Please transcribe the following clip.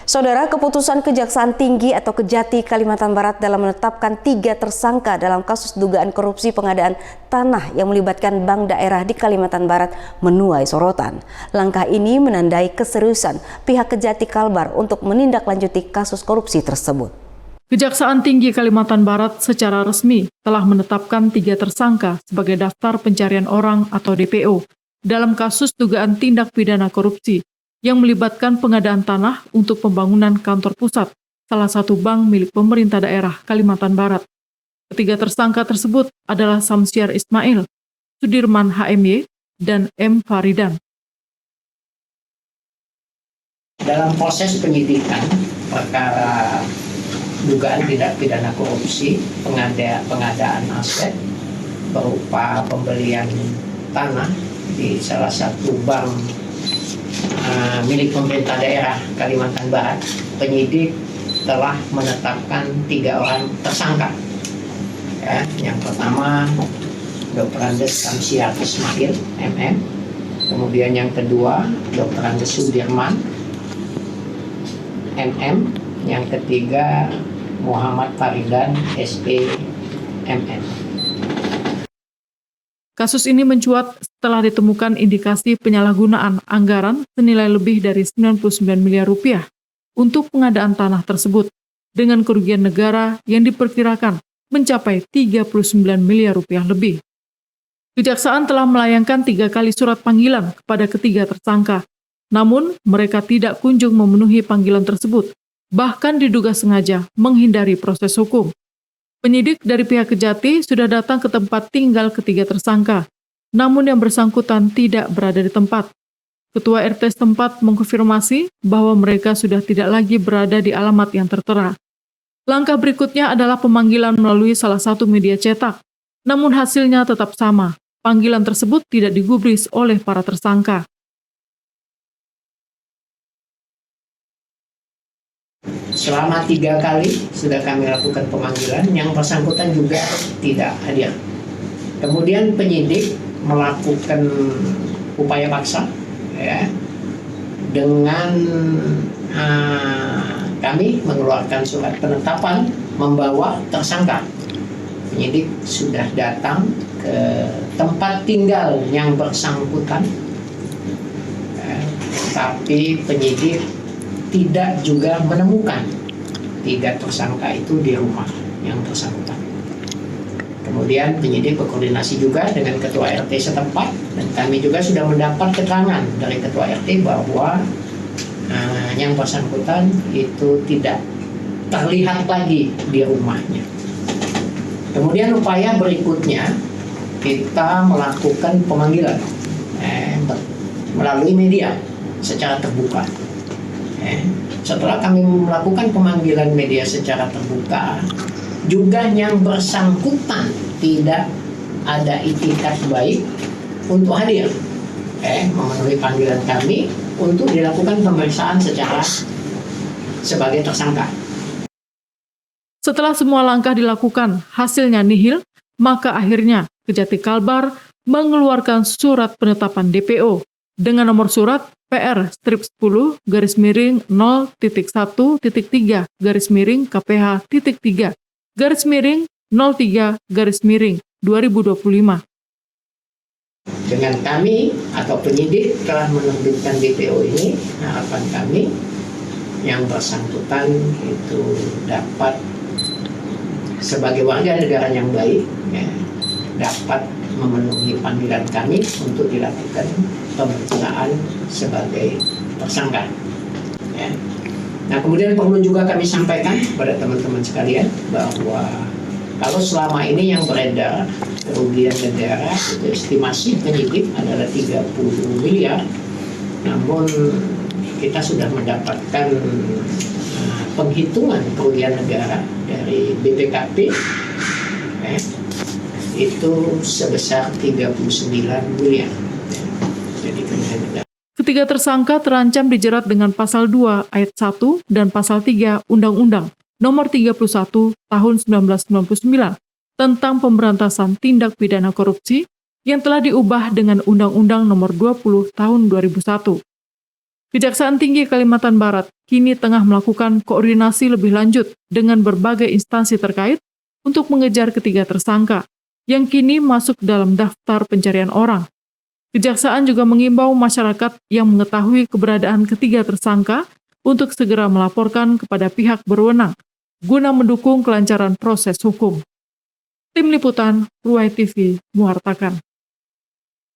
Saudara, keputusan Kejaksaan Tinggi atau Kejati Kalimantan Barat dalam menetapkan 3 tersangka dalam kasus dugaan korupsi pengadaan tanah yang melibatkan bank daerah di Kalimantan Barat menuai sorotan. Langkah ini menandai keseriusan pihak Kejati Kalbar untuk menindaklanjuti kasus korupsi tersebut. Kejaksaan Tinggi Kalimantan Barat secara resmi telah menetapkan 3 tersangka sebagai daftar pencarian orang atau DPO dalam kasus dugaan tindak pidana korupsi yang melibatkan pengadaan tanah untuk pembangunan kantor pusat salah satu bank milik pemerintah daerah Kalimantan Barat. Ketiga tersangka tersebut adalah Samsiar Ismail, Sudirman HMY, dan M. Faridan. Dalam proses penyidikan perkara dugaan tindak pidana korupsi pengadaan aset berupa pembelian tanah di salah satu bank milik pemerintah daerah Kalimantan Barat, penyidik telah menetapkan 3 orang tersangka. Yang pertama Dr. Andes Samsiar Ismail MM, kemudian yang kedua Dr. Andes Sudirman MM, yang ketiga Muhammad Faridan SP MM. Kasus ini mencuat setelah ditemukan indikasi penyalahgunaan anggaran senilai lebih dari 99 miliar rupiah untuk pengadaan tanah tersebut dengan kerugian negara yang diperkirakan mencapai 39 miliar rupiah lebih. Kejaksaan telah melayangkan 3 kali surat panggilan kepada ketiga tersangka, namun mereka tidak kunjung memenuhi panggilan tersebut, bahkan diduga sengaja menghindari proses hukum. Penyidik dari pihak Kejati sudah datang ke tempat tinggal ketiga tersangka, namun yang bersangkutan tidak berada di tempat. Ketua RT setempat mengkonfirmasi bahwa mereka sudah tidak lagi berada di alamat yang tertera. Langkah berikutnya adalah pemanggilan melalui salah satu media cetak, namun hasilnya tetap sama. Panggilan tersebut tidak digubris oleh para tersangka. Selama 3 kali sudah kami lakukan pemanggilan, yang bersangkutan juga tidak hadir. Kemudian penyidik melakukan upaya paksa dengan kami mengeluarkan surat penetapan membawa tersangka. Penyidik sudah datang ke tempat tinggal yang bersangkutan, tapi penyidik tidak juga menemukan 3 tersangka itu di rumah yang bersangkutan. Kemudian penyidik berkoordinasi juga dengan ketua RT setempat, dan kami juga sudah mendapat keterangan dari ketua RT bahwa yang bersangkutan itu tidak terlihat lagi di rumahnya. Kemudian upaya berikutnya kita melakukan pemanggilan melalui media secara terbuka. Setelah kami melakukan pemanggilan media secara terbuka, juga yang bersangkutan tidak ada itikat baik untuk hadir memenuhi panggilan kami untuk dilakukan pemeriksaan sebagai tersangka. Setelah semua langkah dilakukan, hasilnya nihil, maka akhirnya Kejati Kalbar mengeluarkan surat penetapan DPO dengan nomor surat PR-10-0.1-3/KPH-3/03/03/2025. Dengan kami atau penyidik telah menerbitkan DPO ini, harapan kami yang bersangkutan itu dapat sebagai warga negara yang baik dapat memenuhi panggilan kami untuk dilakukan pemeriksaan sebagai tersangka. Nah, kemudian perlu juga kami sampaikan kepada teman-teman sekalian bahwa kalau selama ini yang beredar kerugian negara itu estimasi penyidik adalah 30 miliar, namun kita sudah mendapatkan penghitungan kerugian negara dari BPKP itu sebesar 39 miliar. Ketiga tersangka terancam dijerat dengan pasal 2 ayat 1 dan pasal 3 Undang-Undang Nomor 31 Tahun 1999 tentang pemberantasan tindak pidana korupsi yang telah diubah dengan Undang-Undang Nomor 20 Tahun 2001. Kejaksaan Tinggi Kalimantan Barat kini tengah melakukan koordinasi lebih lanjut dengan berbagai instansi terkait untuk mengejar ketiga tersangka yang kini masuk dalam daftar pencarian orang. Kejaksaan juga mengimbau masyarakat yang mengetahui keberadaan ketiga tersangka untuk segera melaporkan kepada pihak berwenang guna mendukung kelancaran proses hukum. Tim Liputan, Ruai TV, mewartakan.